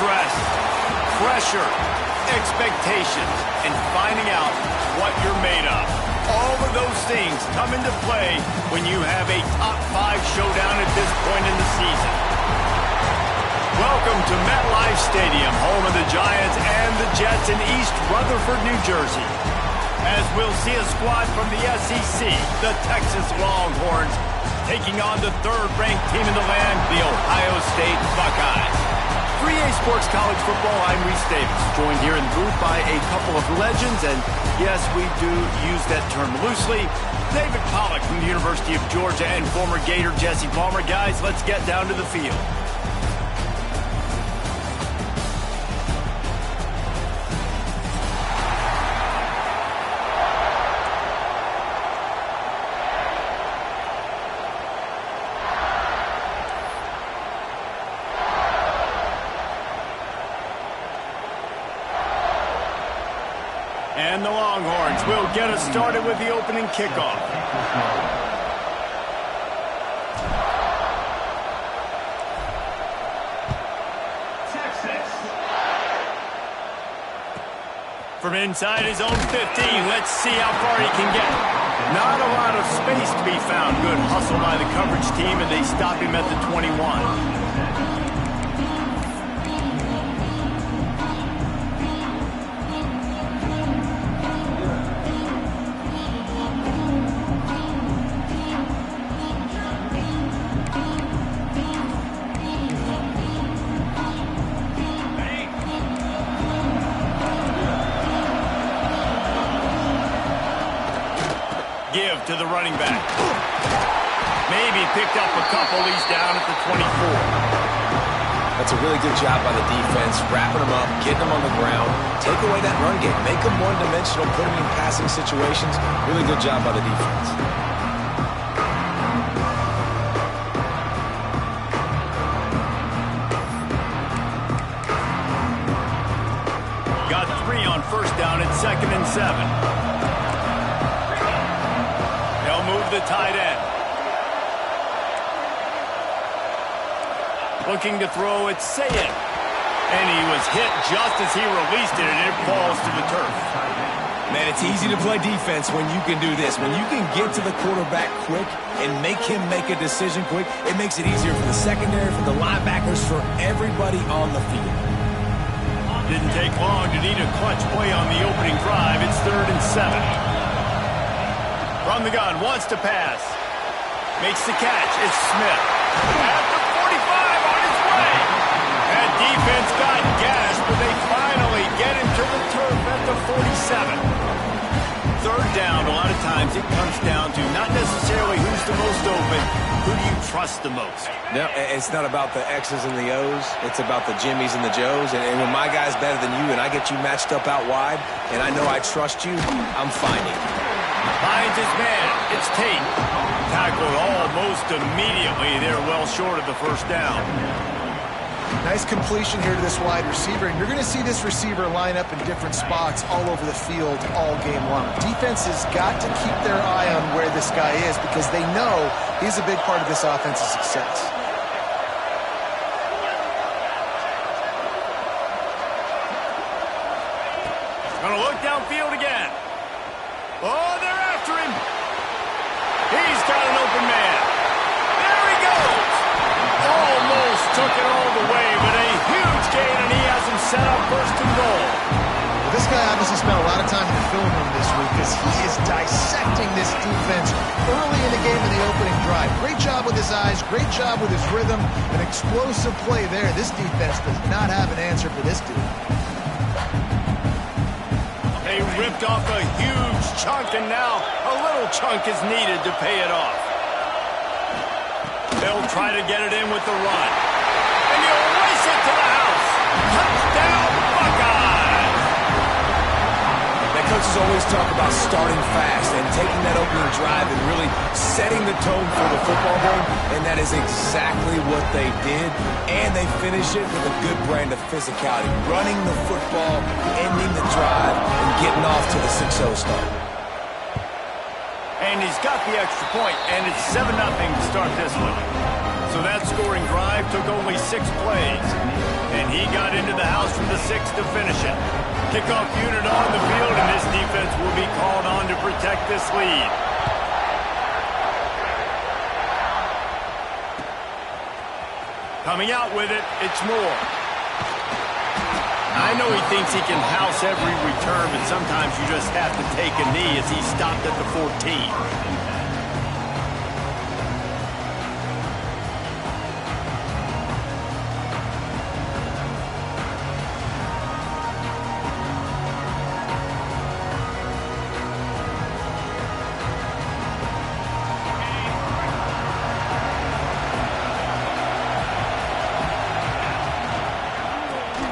Stress, pressure, expectations, and finding out what you're made of. All of those things come into play when you have a top 5 showdown at this point in the season. Welcome to MetLife Stadium, home of the Giants and the Jets in East Rutherford, New Jersey. As we'll see a squad from the SEC, the Texas Longhorns, taking on the 3rd-ranked team in the land, the Ohio State Buckeyes. 3A Sports College Football, I'm Reese Davis, joined here in the booth by a couple of legends, and yes, we do use that term loosely. David Pollack from the University of Georgia and former Gator Jesse Palmer. Guys, let's get down to the field. And the Longhorns will get us started with the opening kickoff. Texas. From inside his own 15, let's see how far he can get. Not a lot of space to be found. Good hustle by the coverage team, and they stop him at the 21. Give to the running back. Maybe picked up a couple. He's down at the 24. That's a really good job by the defense, wrapping them up, getting them on the ground. Take away that run game. Make them one-dimensional, put them in passing situations. Really good job by the defense. Got 3 on first down at 2nd and 7. Move the tight end. Looking to throw, it's Say It. And he was hit just as he released it, and it falls to the turf. Man, it's easy to play defense when you can do this. When you can get to the quarterback quick and make him make a decision quick, it makes it easier for the secondary, for the linebackers, for everybody on the field. Didn't take long to need a clutch play on the opening drive. It's 3rd and 7. From the gun, wants to pass. Makes the catch. It's Smith. At the 45 on his way. That defense got gassed, but they finally get him to the turf at the 47. 3rd down, a lot of times it comes down to not necessarily who's the most open, who do you trust the most? No, it's not about the X's and the O's. It's about the Jimmies and the Joes. And when my guy's better than you and I get you matched up out wide, and I know I trust you, I'm finding. Finds his man. It's Tate. Tackled almost immediately. They're well short of the first down. Nice completion here to this wide receiver, and you're going to see this receiver line up in different spots all over the field all game long. Defense has got to keep their eye on where this guy is because they know he's a big part of this offense's success. Going to look downfield again. Oh, they're after him. He's got an open man. There he goes. Almost took it all the way, but a huge gain, and he has him set up 1st and goal. This This guy obviously spent a lot of time in the film room this week because he is dissecting this defense early in the game in the opening drive. Great job with his eyes, great job with his rhythm, an explosive play there. This defense does not have an answer for this dude. They ripped off a huge chunk, and now a little chunk is needed to pay it off. They'll try to get it in with the run. And he'll race it to the house. Touchdown, Buckeyes! Now, coaches always talk about starting fast and taking that opening drive and really setting the tone for the football game, and that is exactly what they did, and they finish it with a good brand of physicality, running the football, ending the drive, and getting off to the 6-0 start. And he's got the extra point, and it's 7-0 to start this one. So that scoring drive took only 6 plays, and he got into the house from the 6 to finish it. Kickoff unit on the field, and this defense will be called on to protect this lead. Coming out with it, it's Moore. I know he thinks he can house every return, but sometimes you just have to take a knee as he stopped at the 14.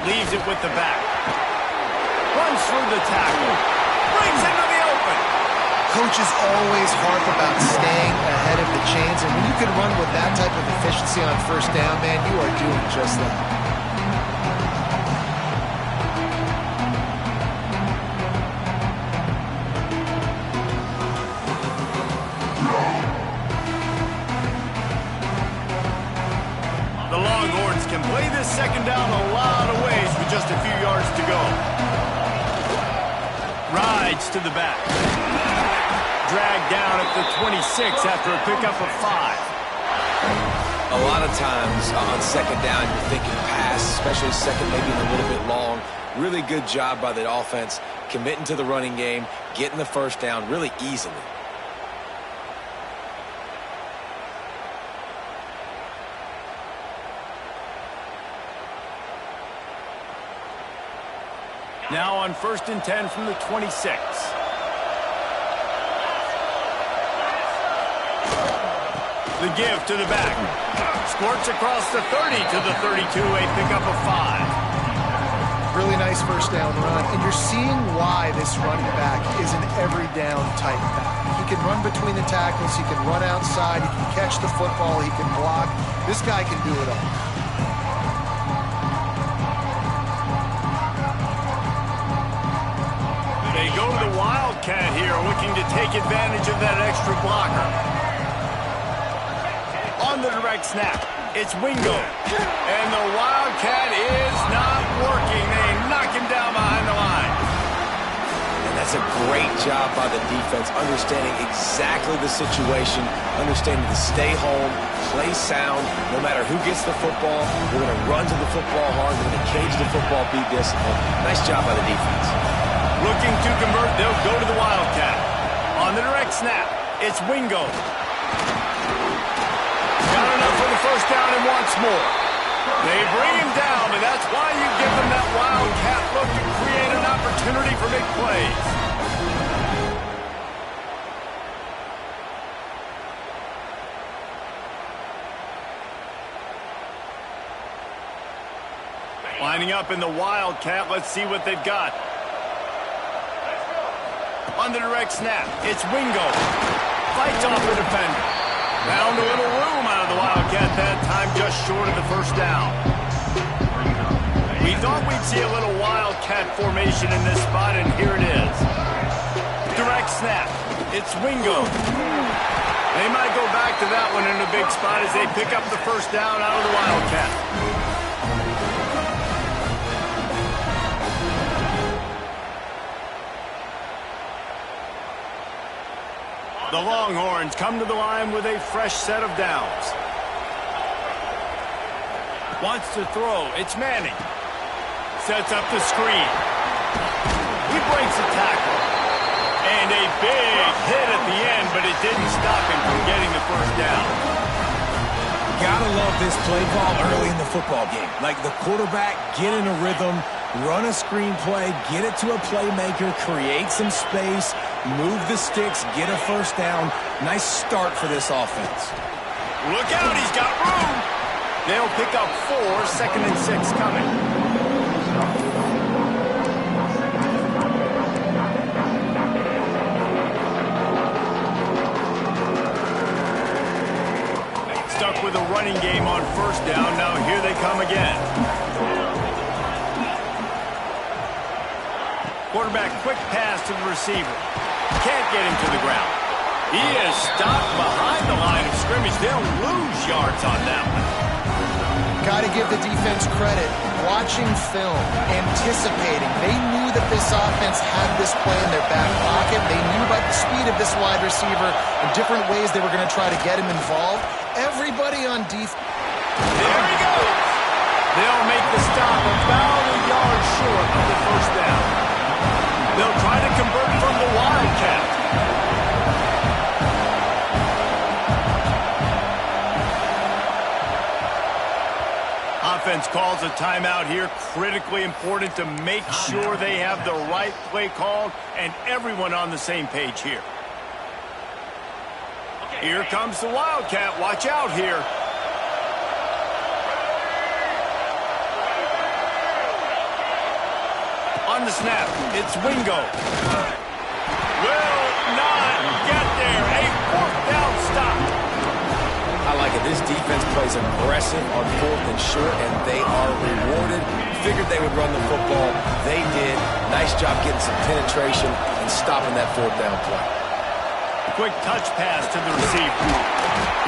Leaves it with the back. Runs through the tackle. Brings into the open. Coaches always harp about staying ahead of the chains, and when you can run with that type of efficiency on first down, man, you are doing just that. The Longhorns can play this second down a lot of ways with just a few yards to go. Rides to the back. Dragged down at the 26 after a pickup of 5. A lot of times on second down, you're thinking pass, especially second, maybe a little bit long. Really good job by the offense, committing to the running game, getting the first down really easily. Now on 1st and 10 from the 26. The give to the back. Squirts across the 30 to the 32, a pickup of 5. Really nice first down run, and you're seeing why this running back is an every down type back. He can run between the tackles, he can run outside, he can catch the football, he can block. This guy can do it all. They go to the Wildcat here, looking to take advantage of that extra blocker. On the direct snap, it's Wingo. And the Wildcat is not working. They knock him down behind the line. And that's a great job by the defense, understanding exactly the situation, understanding to stay home, play sound. No matter who gets the football, we're going to run to the football hard. We're going to cage the football, be disciplined. Nice job by the defense. Looking to convert, they'll go to the Wildcat. On the direct snap, it's Wingo. Got enough for the first down and wants more. They bring him down, and that's why you give them that Wildcat look to create an opportunity for big plays. Lining up in the Wildcat, let's see what they've got. On the direct snap, it's Wingo. Fights off the defender. Found a little room out of the Wildcat that time, just short of the first down. We thought we'd see a little Wildcat formation in this spot, and here it is. Direct snap, it's Wingo. They might go back to that one in a big spot as they pick up the first down out of the Wildcat. The Longhorns come to the line with a fresh set of downs. Wants to throw. It's Manning. Sets up the screen. He breaks the tackle. And a big hit at the end, but it didn't stop him from getting the first down. Gotta love this play call early in the football game. Like the quarterback, get in a rhythm, run a screen play, get it to a playmaker, create some space, move the sticks, get a first down. Nice start for this offense. Look out, he's got room. They'll pick up 4, 2nd and 6 coming. Stuck with a running game on first down. Now here they come again. Quarterback, quick pass to the receiver. Can't get him to the ground. He is stopped behind the line of scrimmage. They'll lose yards on that one. Got to give the defense credit. Watching film, anticipating. They knew that this offense had this play in their back pocket. They knew about the speed of this wide receiver and different ways they were going to try to get him involved. Everybody on defense. There he goes. They'll make the stop about a yard short of the first down. They'll try to convert from the Wildcat. Offense calls a timeout here. Critically important to make sure they have the right play called and everyone on the same page here. Here comes the Wildcat. Watch out here. On the snap, it's Wingo. Will not get there. A 4th down stop. I like it. This defense plays aggressive on 4th and short, and they are rewarded. Figured they would run the football. They did. Nice job getting some penetration and stopping that 4th down play. Quick touch pass to the receiver.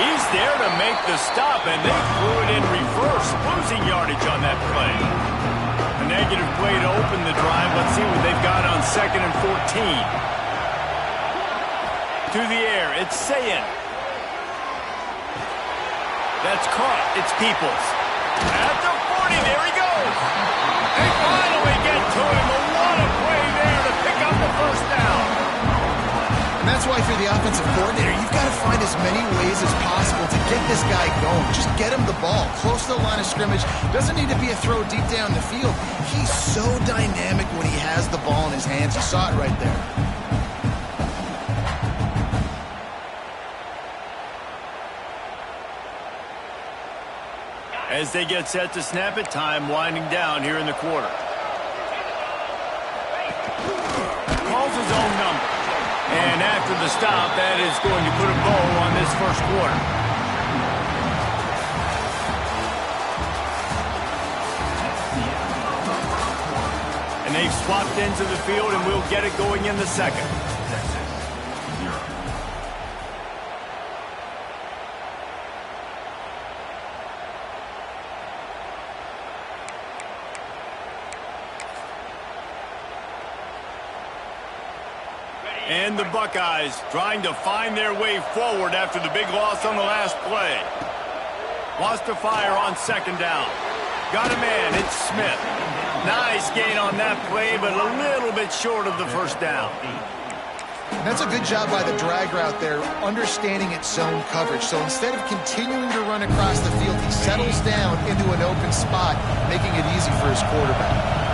He's there to make the stop, and they threw it in reverse, losing yardage on that play. A negative play to open the drive. Let's see what they've got on 2nd and 14. To the air, it's Sayin. That's caught. It's Peoples. At the 40, there he goes. They finally get to him. What a play there to pick up the first down. And that's why for the offensive coordinator, you've got to find as many ways as possible to get this guy going. Just get him the ball close to the line of scrimmage. Doesn't need to be a throw deep down the field. He's so dynamic when he has the ball in his hands. You saw it right there. As they get set to snap it, time winding down here in the quarter. Calls his own number. And after the stop, that is going to put a bow on this first quarter. And they've swapped into the field, and we'll get it going in the second. And the Buckeyes trying to find their way forward after the big loss on the last play. Wants to fire on 2nd down. Got a man, it's Smith. Nice gain on that play, but a little bit short of the first down. And that's a good job by the drag route there, understanding its zone coverage. So instead of continuing to run across the field, he settles down into an open spot, making it easy for his quarterback.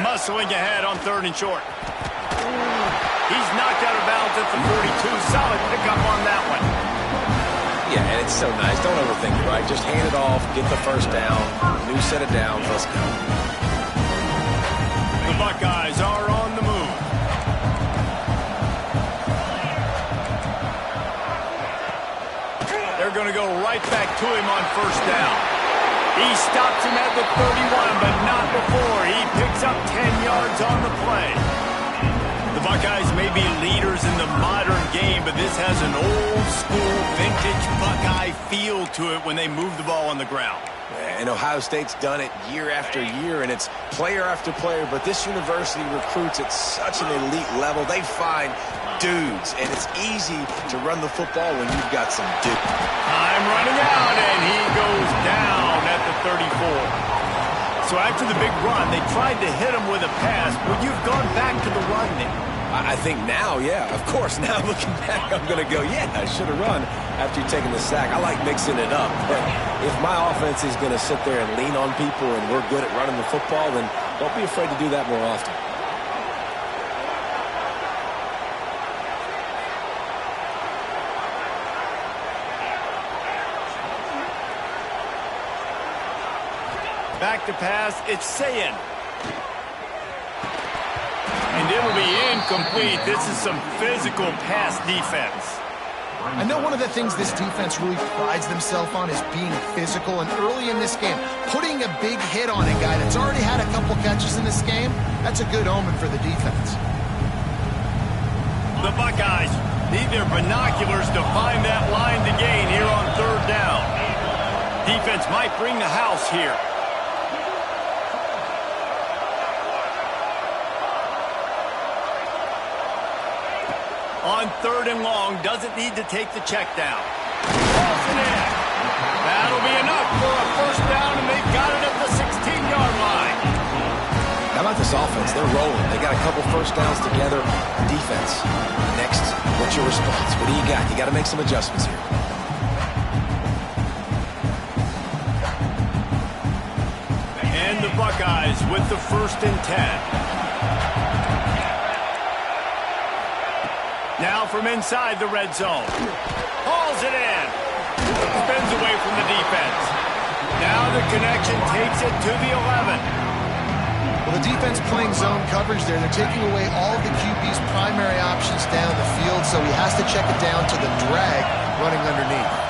Muscling ahead on 3rd and short. He's knocked out of bounds at the 42. Solid pickup on that one. Yeah, and it's so nice. Don't overthink it, right? Just hand it off, get the first down, new set of downs, let's go. The Buckeyes are on the move. They're going to go right back to him on first down. He stops him at the 31, but not before. He picks up 10 yards on the play. The Buckeyes may be leaders in the modern game, but this has an old-school, vintage Buckeye feel to it when they move the ball on the ground. And Ohio State's done it year after year, and it's player after player, but this university recruits at such an elite level. They find dudes, and it's easy to run the football when you've got some dudes. Time running out, and he goes down at the 34. So after the big run, they tried to hit him with a pass, but you've gone back to the run now. I think now, yeah, of course, now looking back, I'm going to go, yeah, I should have run after taking the sack. I like mixing it up, but if my offense is going to sit there and lean on people and we're good at running the football, then don't be afraid to do that more often. Back to pass, it's Ncaa26. And it'll be incomplete. This is some physical pass defense. I know one of the things this defense really prides themselves on is being physical, and early in this game, putting a big hit on a guy that's already had a couple catches in this game, that's a good omen for the defense. The Buckeyes need their binoculars to find that line to gain here on third down. Defense might bring the house here. On third and long, doesn't need to take the check down. Falls it in. That'll be enough for a first down, and they've got it at the 16-yard line. How about this offense? They're rolling. They got a couple first downs together. Defense. Next, what's your response? What do you got? You got to make some adjustments here. And the Buckeyes with the 1st and 10. Now from inside the red zone. Hauls it in. Spins away from the defense. Now the connection takes it to the 11. Well, the defense playing zone coverage there. They're taking away all of the QB's primary options down the field, so he has to check it down to the drag running underneath.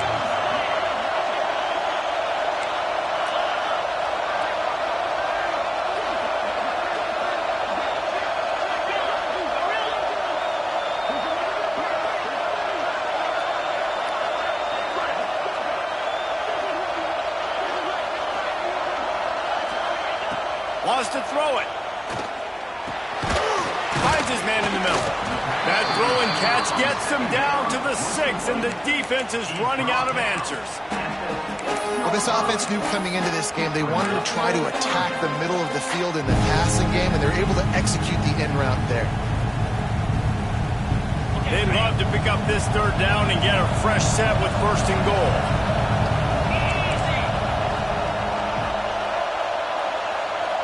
Wants to throw it. Finds his man in the middle. That throw and catch gets him down to the 6, and the defense is running out of answers. Well, this offense knew coming into this game they wanted to try to attack the middle of the field in the passing game, and they're able to execute the in route there. They'd love to pick up this third down and get a fresh set with 1st and goal.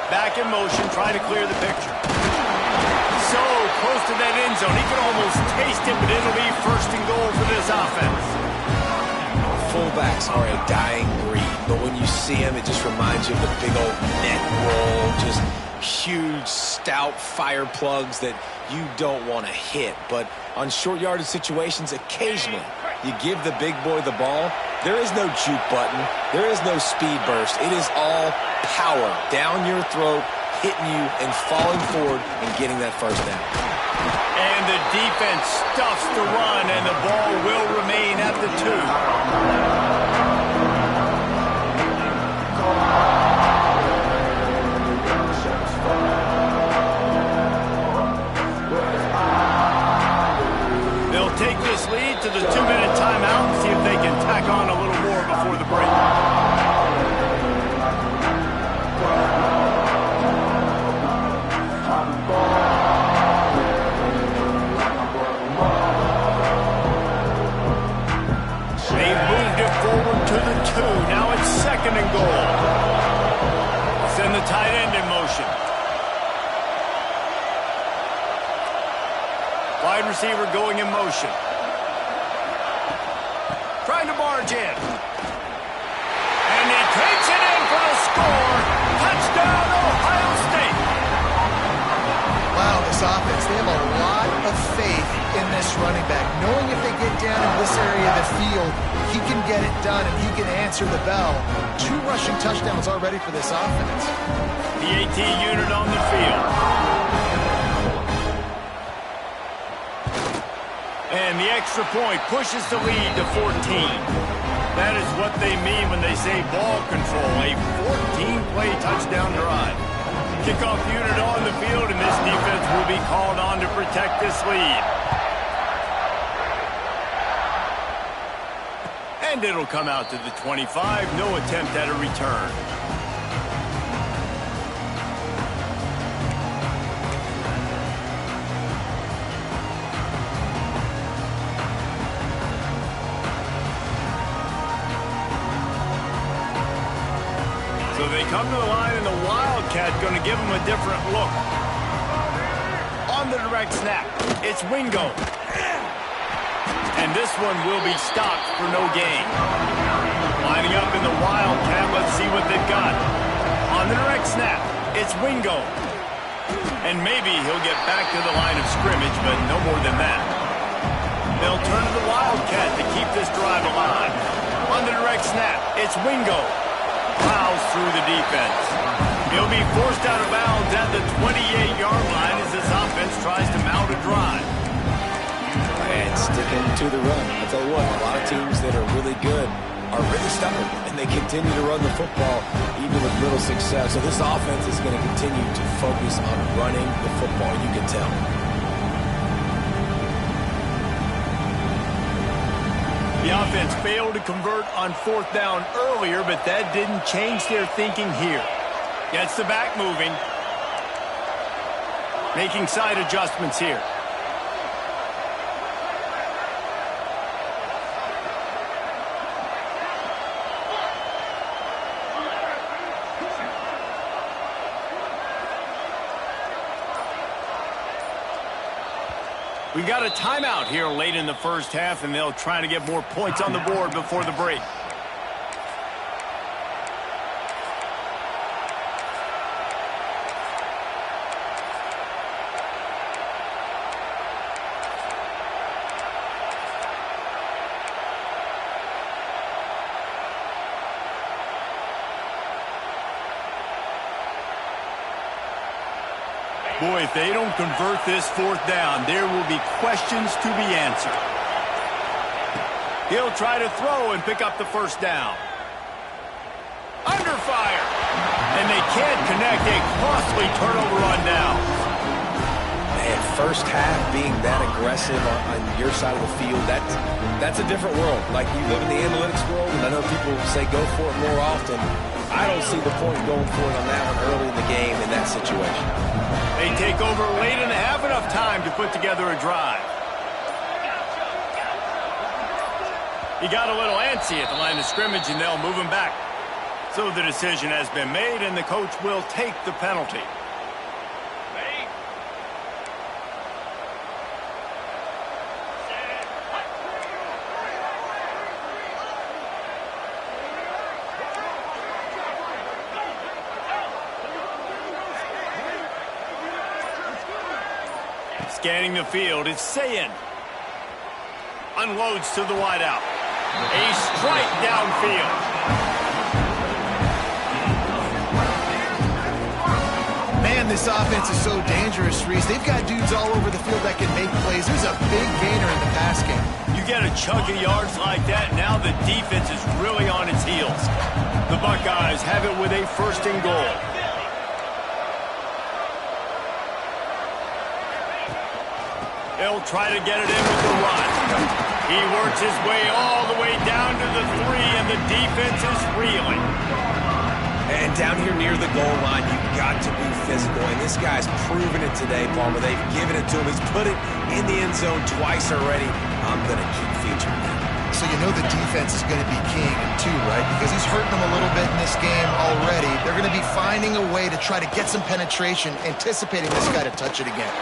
Back in motion, trying to clear the picture. So close to that end zone, he can almost taste it, but it'll be 1st and goal for this offense. Fullbacks are a dying breed, but when you see them, it just reminds you of the big old net roll, just huge, stout fire plugs that you don't want to hit. But on short yardage situations, occasionally, you give the big boy the ball. There is no juke button. There is no speed burst. It is all power down your throat, hitting you and falling forward and getting that first down. And the defense stuffs the run, and the ball will remain at the 2. They'll take this lead to the 2-minute timeout and see if they can tack on a little more before the break. They moved it forward to the 2. Now it's 2nd and goal. Send the tight end in motion. Wide receiver going in motion. Trying to barge in. And he takes it in for the score. Touchdown, Ohio State. Wow, this offense, they have a lot of faith in this running back. Knowing if they get down in this area of the field, he can get it done and he can answer the bell. 2 rushing touchdowns already for this offense. The AT unit on the field. And the extra point pushes the lead to 14. That is what they mean when they say ball control, a 14-play touchdown drive. Kickoff unit on the field, and this defense will be called on to protect this lead. And it'll come out to the 25. No attempt at a return. So they come to the line, and the Wildcat going to give them a different look. On the direct snap, it's Wingo. And this one will be stopped for no gain. Lining up in the Wildcat, let's see what they've got. On the direct snap, it's Wingo. And maybe he'll get back to the line of scrimmage, but no more than that. They'll turn to the Wildcat to keep this drive alive. On the direct snap, it's Wingo. Plows through the defense. He'll be forced out of bounds at the 28-yard line as this offense tries to mount a drive. And sticking to the run. I'll tell you what, a lot of teams that are really good are really stubborn, and they continue to run the football even with little success. So this offense is going to continue to focus on running the football, you can tell. The offense failed to convert on 4th down earlier, but that didn't change their thinking here. Gets the back moving. Making side adjustments here. We got a timeout here late in the first half, and they'll try to get more points on the board before the break. Boy, if they don't convert this 4th down, there will be questions to be answered. He'll try to throw and pick up the 1st down. Under fire. And they can't connect. A costly turnover on down. Man, first half being that aggressive on your side of the field, that's a different world. Like, you live in the analytics world, and I know people say go for it more often. I don't see the point going for it on that one early in the game in that situation. They take over late and have enough time to put together a drive. He got a little antsy at the line of scrimmage, and they'll move him back. So the decision has been made, and the coach will take the penalty. Scanning the field, it's Sayin. Unloads to the wideout. A strike downfield. Man, this offense is so dangerous, Reese. They've got dudes all over the field that can make plays. There's a big gainer in the pass game. You get a chunk of yards like that, now the defense is really on its heels. The Buckeyes have it with a 1st and goal. They'll try to get it in with the run. He works his way all the way down to the 3, and the defense is reeling. And down here near the goal line, you've got to be physical. And this guy's proven it today, Palmer. They've given it to him. He's put it in the end zone twice already. I'm going to keep featuring that. So you know the defense is going to be king, too, right? Because he's hurting them a little bit in this game already. They're going to be finding a way to try to get some penetration, anticipating this guy to touch it again.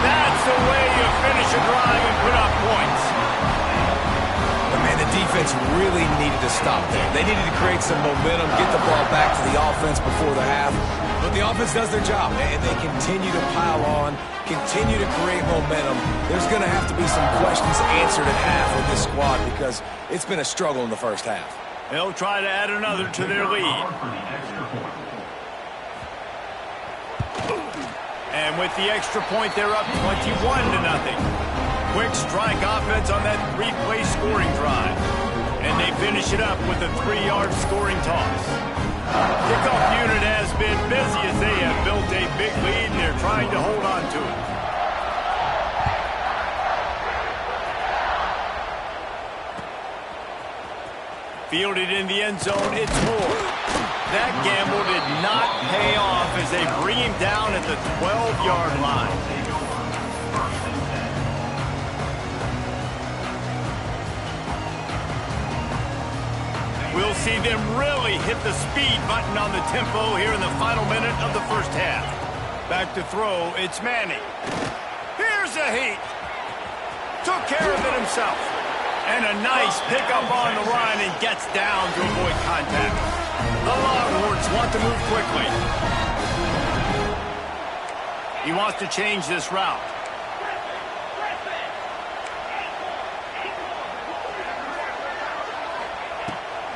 That's the way you finish a drive and put up points. But, man, the defense really needed to stop there. They needed to create some momentum, get the ball back to the offense before the half. But the offense does their job, and they continue to pile on, continue to create momentum. There's going to have to be some questions answered at half with this squad because it's been a struggle in the first half. They'll try to add another to their lead. And with the extra point, they're up 21-0. Quick strike offense on that 3-play scoring drive. And they finish it up with a 3-yard scoring toss. Kickoff unit has been busy as they have built a big lead, and they're trying to hold on to it. Fielded in the end zone, it's Moore. That gamble did not pay off as they bring him down at the 12-yard line. We'll see them really hit the speed button on the tempo here in the final minute of the first half. Back to throw, it's Manning. Here's a heat. Took care of it himself. And a nice pickup on the run and gets down to avoid contact. The Longhorns want to move quickly. He wants to change this route.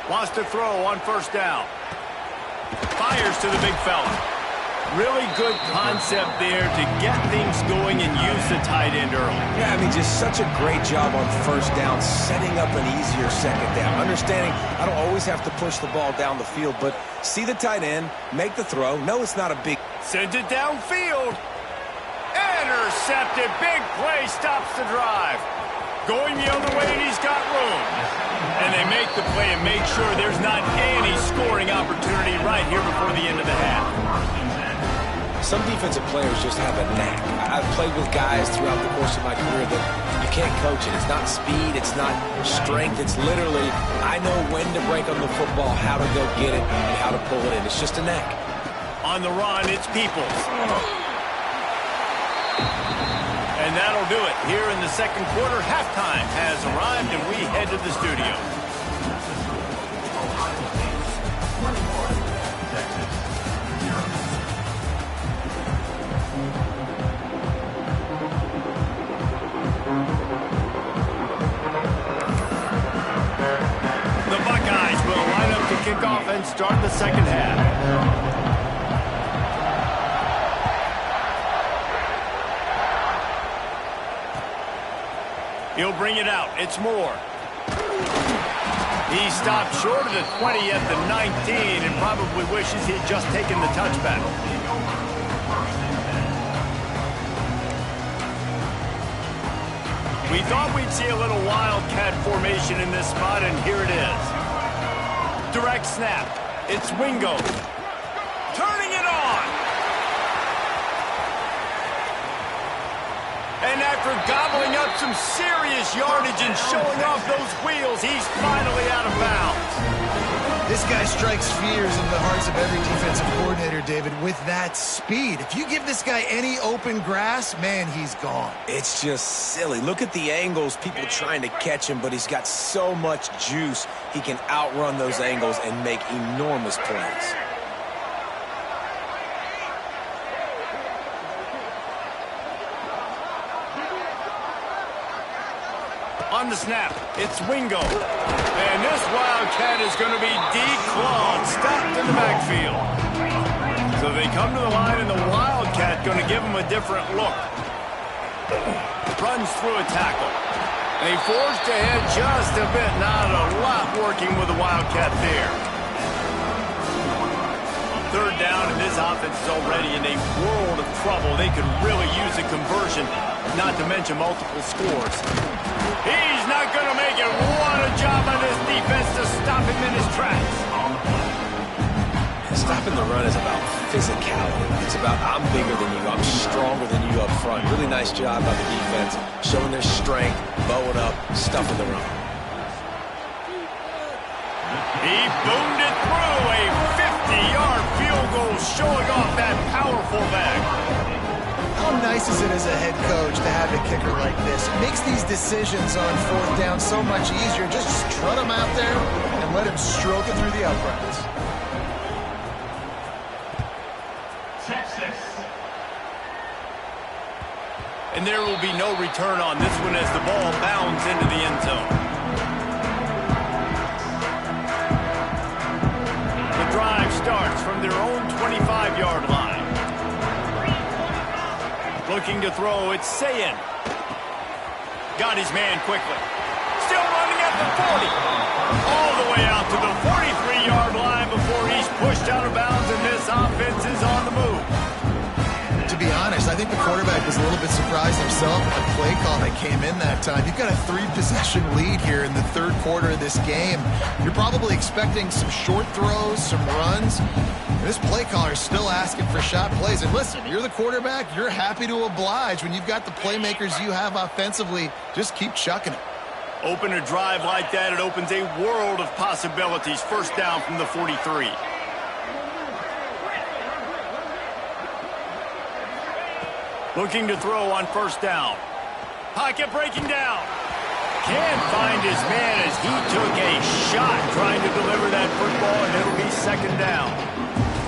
Wants to throw on first down. Fires to the big fella. Really good concept there to get things going and use the tight end early. Yeah, I mean, just such a great job on first down, setting up an easier second down. Understanding I don't always have to push the ball down the field, but see the tight end, make the throw. No, it's not a big... Sends it downfield. Intercepted. Big play stops the drive. Going the other way, and he's got room. And they make the play and make sure there's not any scoring opportunity right here before the end of the half. Some defensive players just have a knack. I've played with guys throughout the course of my career that you can't coach it. It's not speed, it's not strength. It's literally, I know when to break on the football, how to go get it, and how to pull it in. It's just a knack. On the run, it's Peoples. And that'll do it. Here in the second quarter, halftime has arrived, and we head to the studio. The Buckeyes will line up to kick off and start the second half. He'll bring it out. It's Moore. He stopped short of the 20 at the 19 and probably wishes he'd just taken the touchback. We thought we'd see a little wildcat formation in this spot, and here it is. Direct snap. It's Wingo. Turning it on. And after gobbling up some serious yardage and showing off those wheels, he's finally out of bounds. This guy strikes fears in the hearts of every defensive coordinator, David, with that speed. If you give this guy any open grass, man, he's gone. It's just silly. Look at the angles, people trying to catch him, but he's got so much juice. He can outrun those angles and make enormous plays. On the snap, it's Wingo. And this Wildcat is going to be declawed, stopped in the backfield. So they come to the line, and the Wildcat going to give him a different look. Runs through a tackle. They forced ahead just a bit. Not a lot working with the Wildcat there. Third down, and this offense is already in a world of trouble. They could really use a conversion, not to mention multiple scores. He's not going to make it. What a job on this defense to stop him in his tracks. Stopping the run is about physicality. It's about I'm bigger than you, I'm stronger than you up front. Really nice job by the defense, showing their strength, bowing up, stuffing the run. He boomed it through a 50-yard field goal, showing off that powerful back. How nice is it as a head coach to have a kicker like this? It makes these decisions on fourth down so much easier. Just strut him out there and let him stroke it through the uprights. And there will be no return on this one as the ball bounds into the end zone. The drive starts from their own 25-yard line. Looking to throw, it's Sayin. Got his man quickly. Still running at the 40. All the way out to the 43-yard line before he's pushed out of bounds, and this offense is on the move. To be honest, I think the quarterback was a little bit surprised himself at the play call that came in that time. You've got a 3-possession lead here in the third quarter of this game. You're probably expecting some short throws, some runs. This play caller is still asking for shot plays. And listen, you're the quarterback. You're happy to oblige. When you've got the playmakers you have offensively, just keep chucking it. Open a drive like that, it opens a world of possibilities. First down from the 43. Looking to throw on first down. Pocket breaking down. Can't find his man as he took a shot trying to deliver that football, and it'll be second down.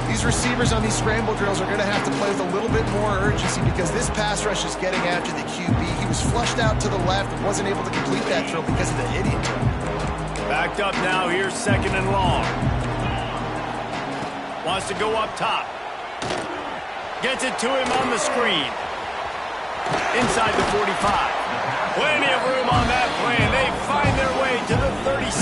These receivers on these scramble drills are going to have to play with a little bit more urgency because this pass rush is getting after the QB. He was flushed out to the left and wasn't able to complete that throw because of the idiot. Backed up now. Here's second and long. Wants to go up top. Gets it to him on the screen. Inside the 45. Plenty of room on that play, and they find their way to the 36.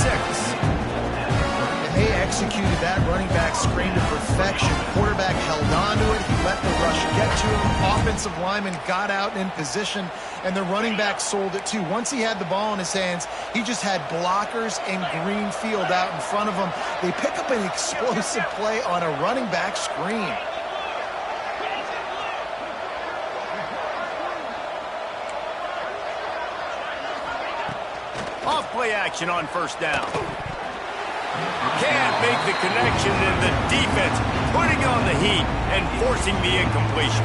They executed that running back screen to perfection. Quarterback held on to it. He let the rush get to him. Offensive lineman got out in position, and the running back sold it too. Once he had the ball in his hands, he just had blockers and green field out in front of him. They pick up an explosive play on a running back screen. Off-play action on first down. Can't make the connection, and the defense putting on the heat and forcing the incompletion.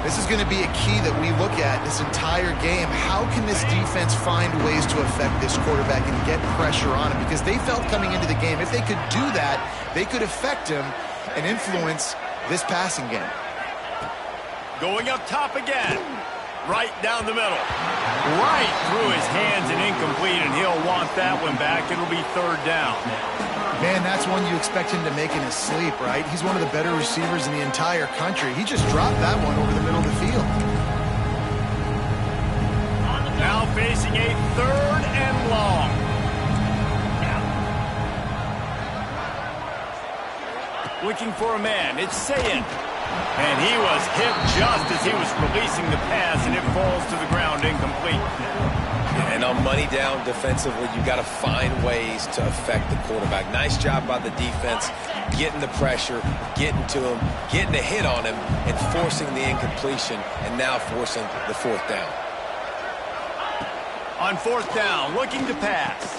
This is going to be a key that we look at this entire game. How can this defense find ways to affect this quarterback and get pressure on him? Because they felt coming into the game, if they could do that, they could affect him and influence this passing game. Going up top again. Right down the middle. Right through his hands and incomplete, and he'll want that one back. It'll be third down. Man, that's one you expect him to make in his sleep, right? He's one of the better receivers in the entire country. He just dropped that one over the middle of the field. Now facing a third and long. Looking for a man. It's Sayin. And he was hit just as he was releasing the pass, and it falls to the ground incomplete. And on money down defensively, you got to find ways to affect the quarterback. Nice job by the defense, getting the pressure, getting to him, getting a hit on him, and forcing the incompletion, and now forcing the fourth down. On fourth down, looking to pass.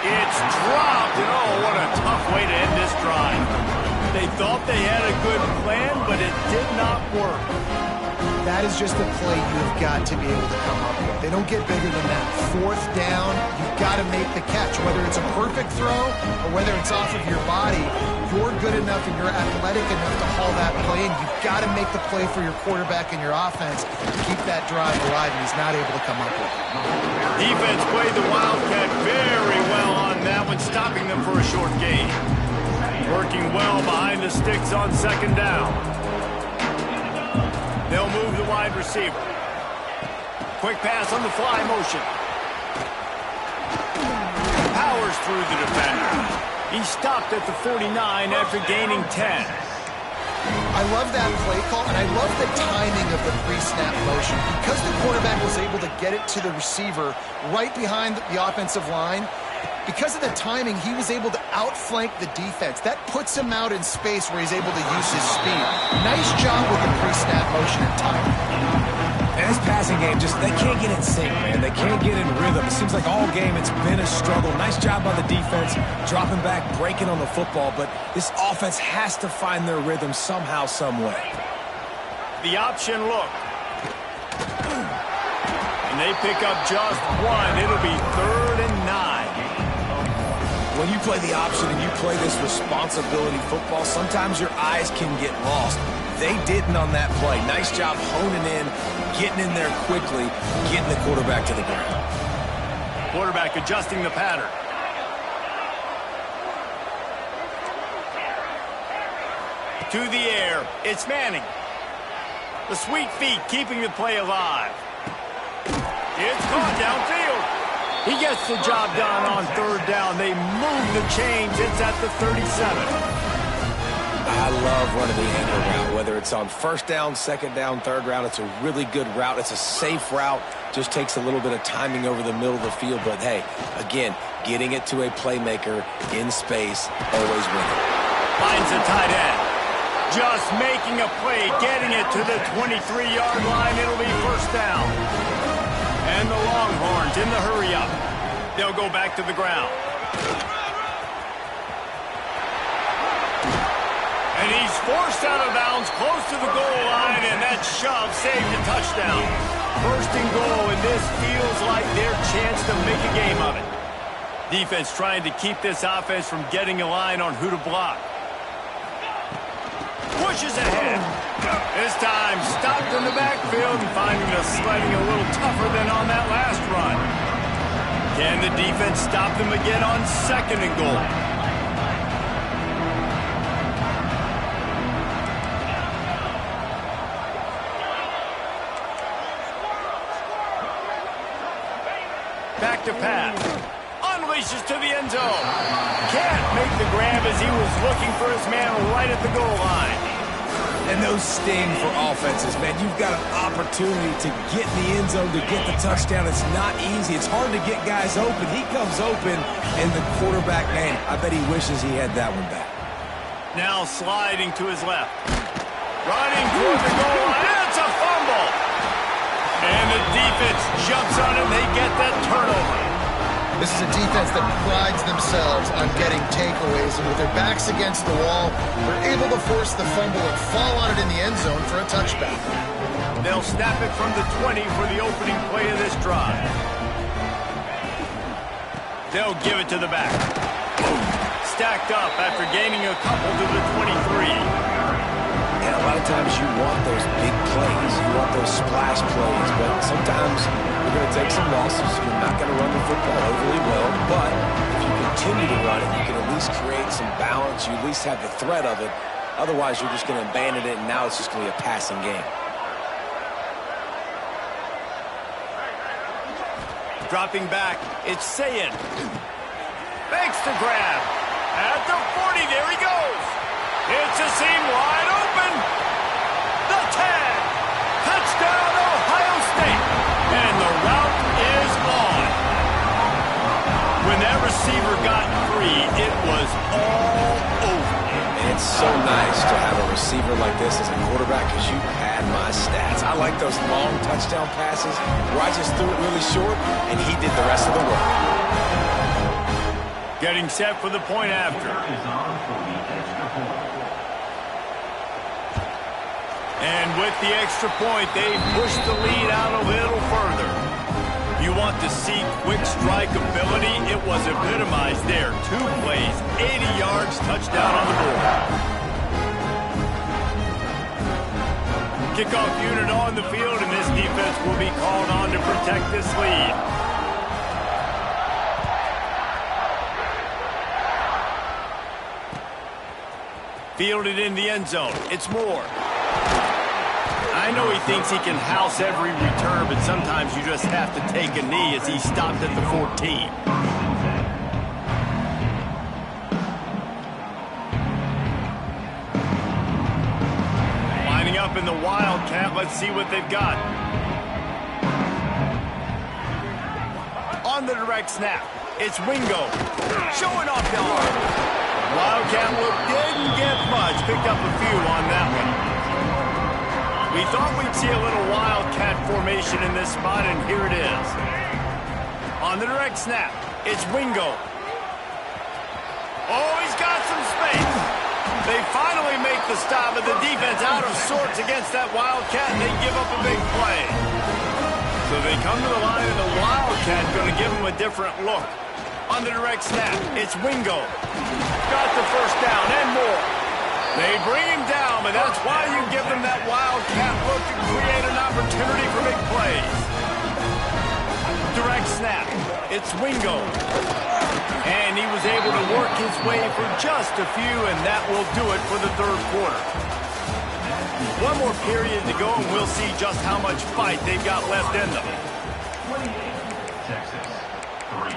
It's dropped, and oh, what a tough way to end this drive. They thought they had a good plan, but it did not work. That is just a play you've got to be able to come up with. They don't get bigger than that. Fourth down, you've got to make the catch. Whether it's a perfect throw or whether it's off of your body, you're good enough and you're athletic enough to haul that play in. You've got to make the play for your quarterback and your offense to keep that drive alive, and he's not able to come up with it. Defense played the Wildcat very well on that one, stopping them for a short gain. Working well behind the sticks on second down. They'll move the wide receiver. Quick pass on the fly motion. Powers through the defender. He stopped at the 49 after gaining 10. I love that play call, and I love the timing of the pre-snap motion. Because the quarterback was able to get it to the receiver right behind the offensive line, because of the timing, he was able to outflank the defense. That puts him out in space where he's able to use his speed. Nice job with the pre-snap motion and timing. And this passing game, they can't get in sync, man. They can't get in rhythm. It seems like all game it's been a struggle. Nice job by the defense, dropping back, breaking on the football, but this offense has to find their rhythm somehow, some way. The option look. And they pick up just one. It'll be 3rd and 9. When you play the option and you play this responsibility football, sometimes your eyes can get lost. They didn't on that play. Nice job honing in, getting in there quickly, getting the quarterback to the ground. Quarterback adjusting the pattern. To the air, it's Manning. The sweet feet keeping the play alive. It's gone downfield. He gets the job done on 3rd down. They move the chains. It's at the 37. I love running the angle route, whether it's on first down, second down, third round. It's a really good route. It's a safe route. Just takes a little bit of timing over the middle of the field. But, hey, again, getting it to a playmaker in space, always winning. Finds the tight end. Just making a play, getting it to the 23-yard line. It'll be first down. And the Longhorns in the hurry-up. They'll go back to the ground. And he's forced out of bounds close to the goal line, and that shove saved a touchdown. First and goal, and this feels like their chance to make a game of it. Defense trying to keep this offense from getting a line on who to block. Pushes ahead. This time stopped in the backfield and finding the sledding a little tougher than on that last run. Can the defense stop them again on second and goal? Back to pass. Unleashes to the end zone. Can't make the grab as he was looking for his man right at the goal line. And those sting for offenses, man. You've got an opportunity to get in the end zone, to get the touchdown. It's not easy. It's hard to get guys open. He comes open, and the quarterback, man, I bet he wishes he had that one back. Now sliding to his left. Running toward the goal line. It's a fumble. And the defense jumps on it, and they get that turnover. This is a defense that prides themselves on getting takeaways, and with their backs against the wall, they're able to force the fumble and fall on it in the end zone for a touchback. They'll snap it from the 20 for the opening play of this drive. They'll give it to the back. Stacked up after gaining a couple to the 23. And a lot of times you want those big plays. You want those splash plays. But sometimes you're going to take some losses. You're not going to run the football overly well. But if you continue to run it, you can at least create some balance. You at least have the threat of it. Otherwise, you're just going to abandon it, and now it's just going to be a passing game. Dropping back, it's Sayin. Makes the grab. At the 40, there he goes. It's a seam wide open. The 10. Touchdown, Ohio State. And the route is on. When that receiver got free, it was all over. It's so nice to have a receiver like this as a quarterback because you had my stats. I like those long touchdown passes where I just threw it really short and he did the rest of the work. Getting set for the point after. And with the extra point, they push the lead out a little further. You want to see quick strike ability? It was epitomized there. 2 plays, 80 yards, touchdown on the board. Kickoff unit on the field, and this defense will be called on to protect this lead. Fielded in the end zone. It's Moore. I know he thinks he can house every return, but sometimes you just have to take a knee as he stopped at the 14. Lining up in the Wildcat. Let's see what they've got. On the direct snap, it's Wingo. Showing off the arm. Wildcat look didn't get much. Picked up a few on that one. We thought we'd see a little Wildcat formation in this spot, and here it is. On the direct snap, it's Wingo. Oh, he's got some space. They finally make the stop, but the defense out of sorts against that Wildcat, and they give up a big play. So they come to the line, and the Wildcat going to give them a different look. On the direct snap, it's Wingo. Got the first down and more. They bring him down, but that's why you give them that Wildcat look to create an opportunity for big plays. Direct snap. It's Wingo. And he was able to work his way for just a few, and that will do it for the third quarter. One more period to go, and we'll see just how much fight they've got left in them. Texas, 3.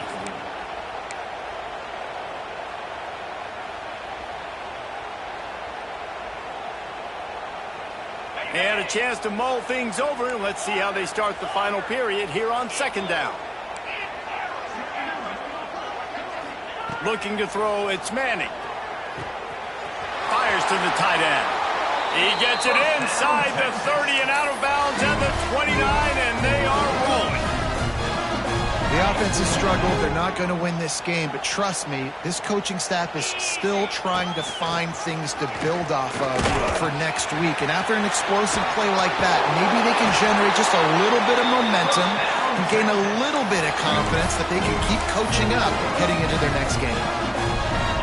And a chance to mull things over. Let's see how they start the final period here on second down. Looking to throw, it's Manning. Fires to the tight end. He gets it inside the 30 and out of bounds at the 29, and they are rolling. The offense has struggled. They're not going to win this game, but trust me, this coaching staff is still trying to find things to build off of for next week. And after an explosive play like that, maybe they can generate just a little bit of momentum and gain a little bit of confidence that they can keep coaching up heading into their next game.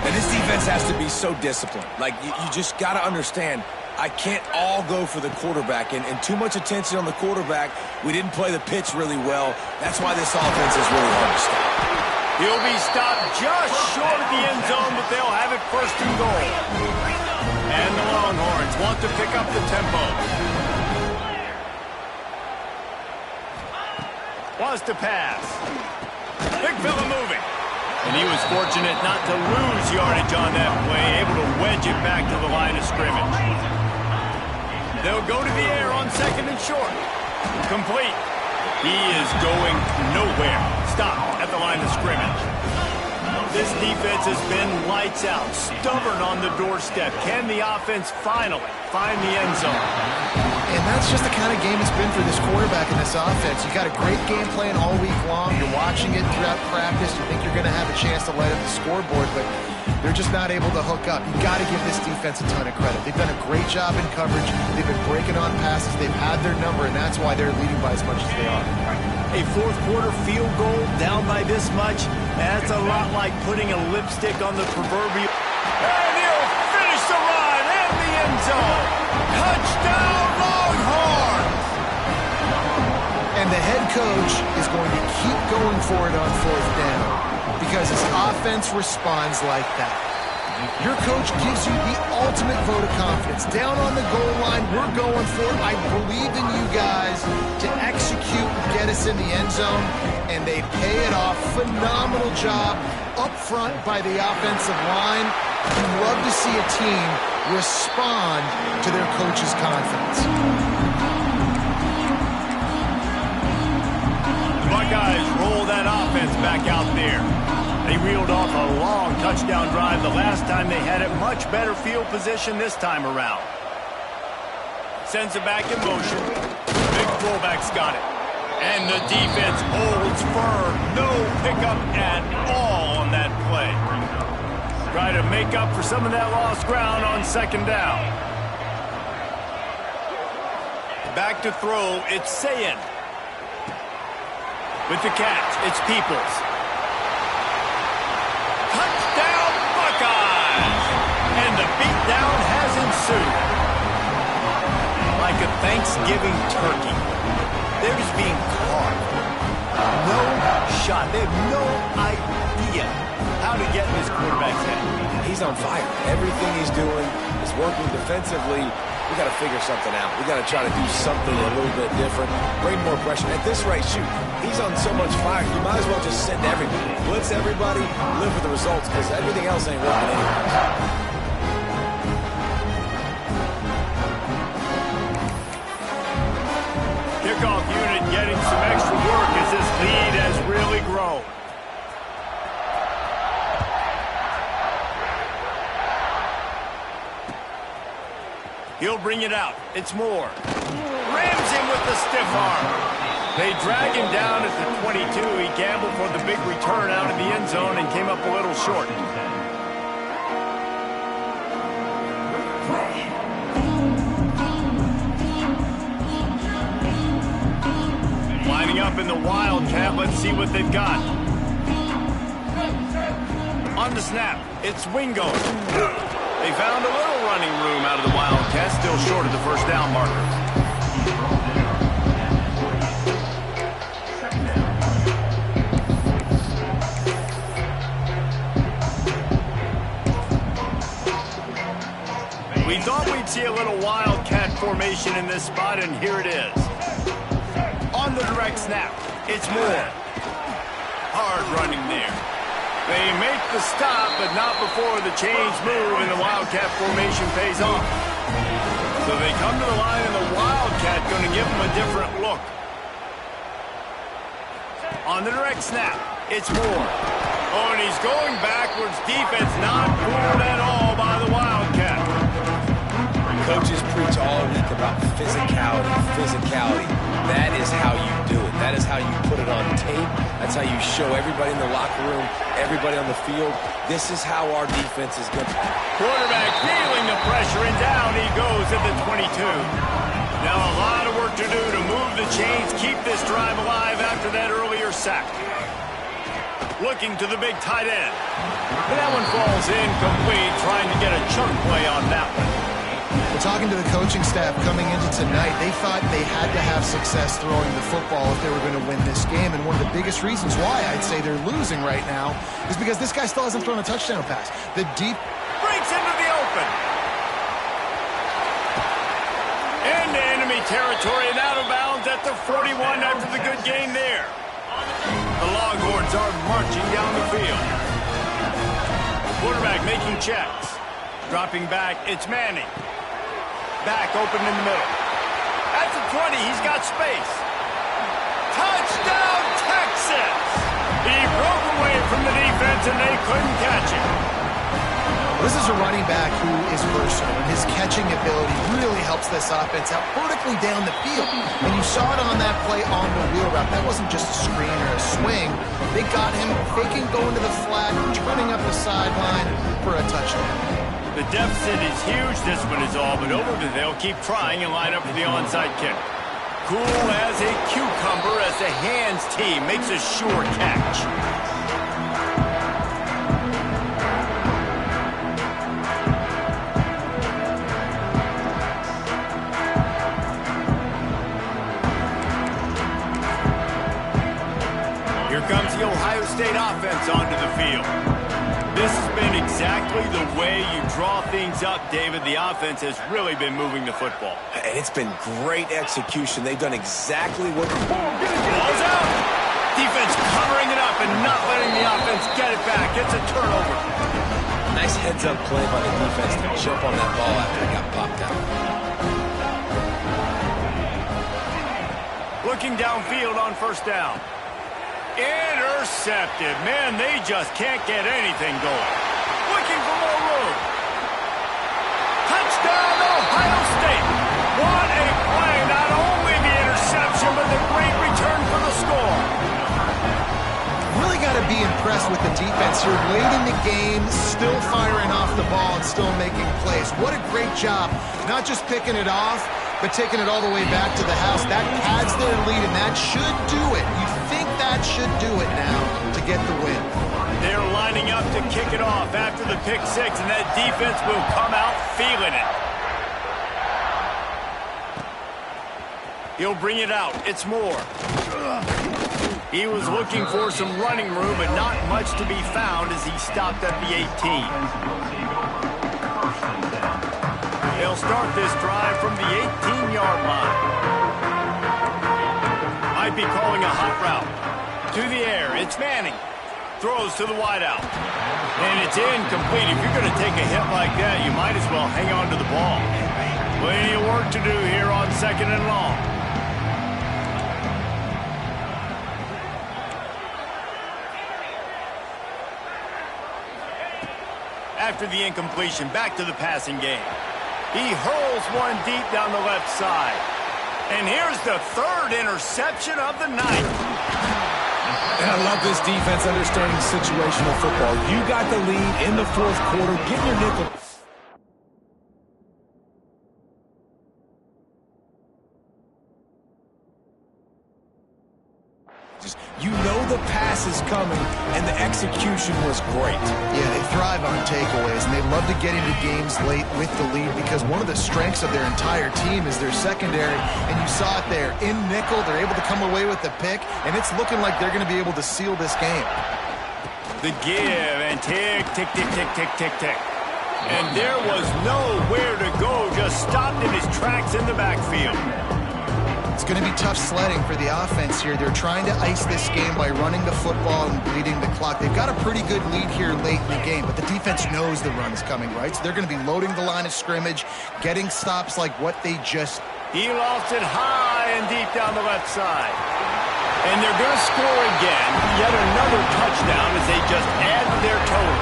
And this defense has to be so disciplined. Like, you just got to understand, I can't all go for the quarterback. And too much attention on the quarterback. We didn't play the pitch really well. That's why this offense is really hard to stop. He'll be stopped just short of the end zone, but they'll have it first and goal. And the Longhorns want to pick up the tempo. Wants to pass. Big fella moving. And he was fortunate not to lose yardage on that play, able to wedge it back to the line of scrimmage. They'll go to the air on second and short. Complete. He is going nowhere. Stopped at the line of scrimmage. This defense has been lights out, stubborn on the doorstep. Can the offense finally find the end zone? And that's just the kind of game it's been for this quarterback and this offense. You got a great game plan all week long. You're watching it throughout practice. You think you're going to have a chance to light up the scoreboard, but they're just not able to hook up. You got to give this defense a ton of credit. They've done a great job in coverage. They've been breaking on passes. They've had their number, and that's why they're leading by as much as they are. A fourth quarter field goal down by this much, that's a lot like putting a lipstick on the proverbial. And he'll finish the run in the end zone. Touchdown, Longhorns! And the head coach is going to keep going for it on fourth down because his offense responds like that. Your coach gives you the ultimate vote of confidence. Down on the goal line, we're going for it. I believe in you guys to execute and get us in the end zone, and they pay it off. Phenomenal job up front by the offensive line. You love to see a team respond to their coach's confidence. The Buckeyes roll that offense back out there. They reeled off a long touchdown drive the last time they had it. Much better field position this time around. Sends it back in motion. Big fullback's got it. And the defense holds firm. No pickup at all on that play. Try to make up for some of that lost ground on second down. Back to throw, it's Sayin. With the catch, it's Peoples. Touchdown, Buckeyes! And the beatdown has ensued. Like a Thanksgiving turkey, they're just being carved. No shot. They have no idea how to get in this quarterback's head. He's on fire. Everything he's doing is working defensively. We got to figure something out. We got to try to do something a little bit different. Bring more pressure. At this rate, shoot, he's on so much fire. You might as well just send everybody. Blitz everybody, live with the results, because everything else ain't working anyways. Kickoff unit getting some extra work as this lead has really grown. He'll bring it out. It's Moore. Rams him with the stiff arm. They drag him down at the 22. He gambled for the big return out of the end zone and came up a little short. Lining up in the Wildcat. Let's see what they've got. On the snap, it's Wingo. They found a little running room out of the Wildcats, still short of the first down marker. We thought we'd see a little Wildcat formation in this spot, and here it is. On the direct snap, it's Moore. Hard running there. They make the stop, but not before the change move, and the Wildcat formation pays off. So they come to the line, and the Wildcat going to give them a different look. On the direct snap, it's Moore. Oh, and he's going backwards. Defense not fooled at all by the Wildcat. Coaches preach all week about physicality, physicality. That is how you do it. That is how you put it on tape. That's how you show everybody in the locker room, everybody on the field. This is how our defense is going to... Quarterback feeling the pressure, and down he goes at the 22. Now a lot of work to do to move the chains, keep this drive alive after that earlier sack. Looking to the big tight end. And that one falls incomplete, trying to get a chunk play on that one. Well, talking to the coaching staff coming into tonight, they thought they had to have success throwing the football if they were going to win this game. And one of the biggest reasons why I'd say they're losing right now is because this guy still hasn't thrown a touchdown pass. The deep breaks into the open. Into enemy territory and out of bounds at the 41 after the good gain there. The Longhorns are marching down the field. Quarterback making checks. Dropping back, it's Manning. Back open in the middle. At the 20, he's got space. Touchdown, Texas! He broke away from the defense, and they couldn't catch him. This is a running back who is versatile, and his catching ability really helps this offense out vertically down the field. And you saw it on that play on the wheel route. That wasn't just a screen or a swing. They got him faking, going to the flat, turning up the sideline for a touchdown. The deficit is huge, this one is all, but over to they'll keep trying and line up for the onside kick. Cool as a cucumber as the hands team makes a sure catch. Here comes the Ohio State offense onto the field. This has been exactly the way you draw things up, David. The offense has really been moving the football. And it's been great execution. They've done exactly what... Ball's out! Defense covering it up and not letting the offense get it back. It's a turnover. Nice heads-up play by the defense to jump on that ball after it got popped out. Looking downfield on first down. Intercepted. Man, they just can't get anything going. Looking for more room. Touchdown, Ohio State. What a play. Not only the interception, but the great return for the score. Really got to be impressed with the defense here. Late in the game, still firing off the ball and still making plays. What a great job. Not just picking it off, but taking it all the way back to the house. That adds their lead, and that should do it. You think that should do it now to get the win. They're lining up to kick it off after the pick six, and that defense will come out feeling it. He'll bring it out. It's Moore. He was looking for some running room, but not much to be found as he stopped at the 18. They'll start this drive from the 18-yard line. Might be calling a hot route. To the air, it's Manning. Throws to the wideout. And it's incomplete. If you're going to take a hit like that, you might as well hang on to the ball. Plenty of work to do here on second and long. After the incompletion, back to the passing game. He hurls one deep down the left side. And here's the third interception of the night. And I love this defense understanding situational football. You got the lead in the fourth quarter. Get your nickel. You know the pass is coming, and the execution was great. Yeah, they thrive on takeaways, and they love to get into games late with the lead because one of the strengths of their entire team is their secondary, and you saw it there. In nickel, they're able to come away with the pick, and it's looking like they're going to be able to seal this game. The give, and tick, tick, tick, tick, tick, tick, tick. And there was nowhere to go, just stopped in his tracks in the backfield. It's going to be tough sledding for the offense here. They're trying to ice this game by running the football and bleeding the clock. They've got a pretty good lead here late in the game, but the defense knows the run's coming, right? So they're going to be loading the line of scrimmage, getting stops like what they just... He lost it high and deep down the left side. And they're going to score again. Yet another touchdown as they just add to their total.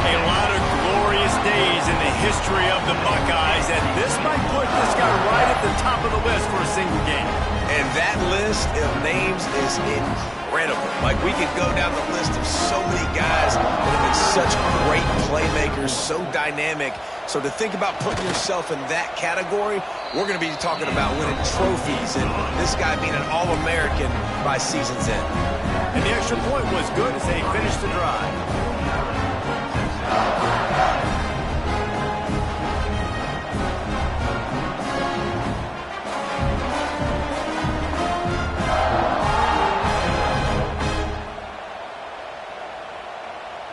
A lot of glorious days in the history of the Buckeyes, and this might put this guy right at the top of the list for a single game. And that list of names is incredible. Like, we could go down the list of so many guys that have been such great playmakers, so dynamic. So to think about putting yourself in that category, we're going to be talking about winning trophies and this guy being an All-American by season's end. And the extra point was good as they finished the drive.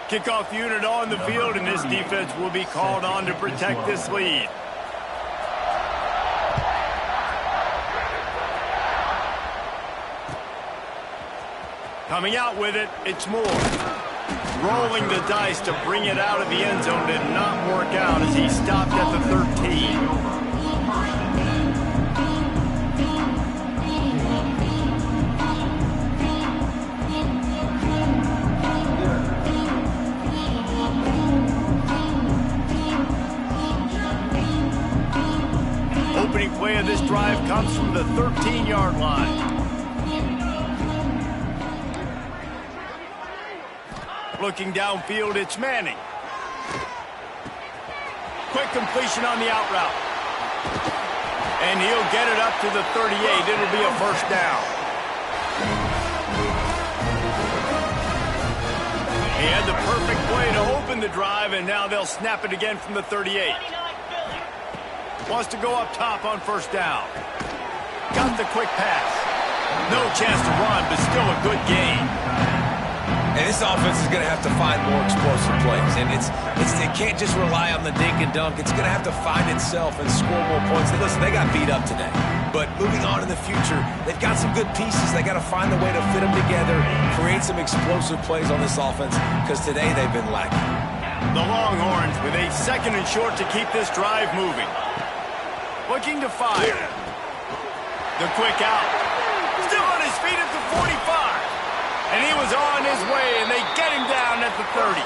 Kickoff unit on the field, and this defense will be called on to protect this lead. Coming out with it, it's Moore. Rolling the dice to bring it out of the end zone did not work out as he stopped at the 13. Opening play of this drive comes from the 13-yard line. Looking downfield, it's Manning. Quick completion on the out route. And he'll get it up to the 38. It'll be a first down. He had the perfect play to open the drive, and now they'll snap it again from the 38. Wants to go up top on first down. Got the quick pass. No chance to run, but still a good gain. And this offense is going to have to find more explosive plays. And it can't just rely on the dink and dunk. It's going to have to find itself and score more points. And listen, they got beat up today. But moving on in the future, they've got some good pieces. They got to find a way to fit them together, create some explosive plays on this offense, because today they've been lacking. The Longhorns with a second and short to keep this drive moving. Looking to fire. The quick out. Still on his feet at the 45. And he was on his way, and they get him down at the 30.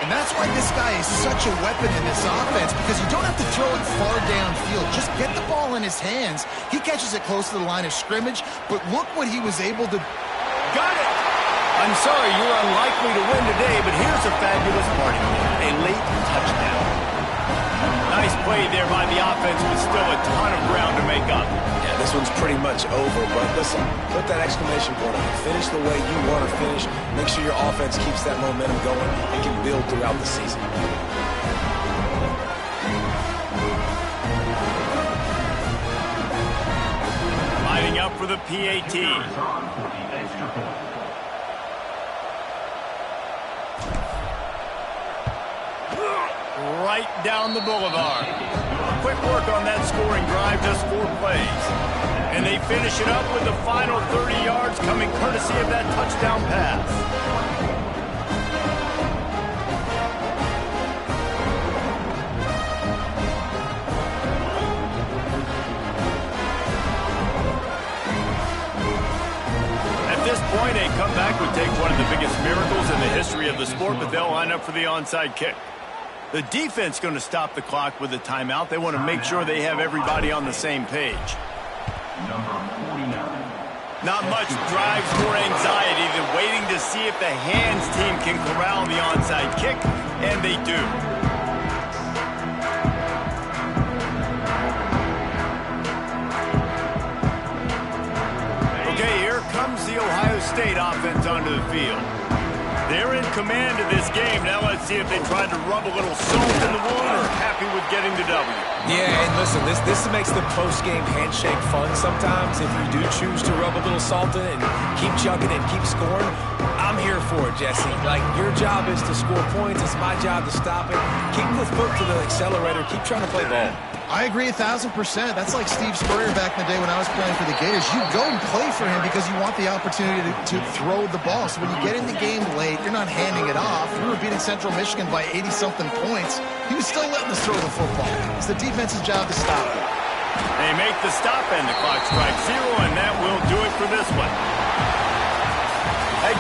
And that's why this guy is such a weapon in this offense, because you don't have to throw it far downfield. Just get the ball in his hands. He catches it close to the line of scrimmage, but look what he was able to... Got it! I'm sorry, you're unlikely to win today, but here's a fabulous party. A late touchdown. Nice play there by the offense, with still a ton of ground to make up. Yeah, this one's pretty much over, but listen, put that exclamation point on it. Finish the way you want to finish. Make sure your offense keeps that momentum going and can build throughout the season. Lining up for the PAT. Right down the boulevard. Quick work on that scoring drive, just 4 plays. And they finish it up with the final 30 yards coming courtesy of that touchdown pass. At this point, a comeback would take one of the biggest miracles in the history of the sport, but they'll line up for the onside kick. The defense going to stop the clock with a timeout. They want to make sure they have everybody on the same page. Not much drives more anxiety than waiting to see if the hands team can corral the onside kick, and they do. Okay, here comes the Ohio State offense onto the field. They're in command of this game. Now let's see if they tried to rub a little salt in the wound or happy with getting the W. Yeah, and listen, this makes the post-game handshake fun sometimes. If you do choose to rub a little salt in it and keep chugging and keep scoring, I'm here for it, Jesse. Like, your job is to score points. It's my job to stop it. Keep the foot to the accelerator. Keep trying to play ball. I agree 1,000%. That's like Steve Spurrier back in the day when I was playing for the Gators. You go and play for him because you want the opportunity to throw the ball. So when you get in the game late, you're not handing it off. We were beating Central Michigan by 80-something points. He was still letting us throw the football. It's the defense's job to stop it. They make the stop, and the clock strikes 0, and that will do it for this one.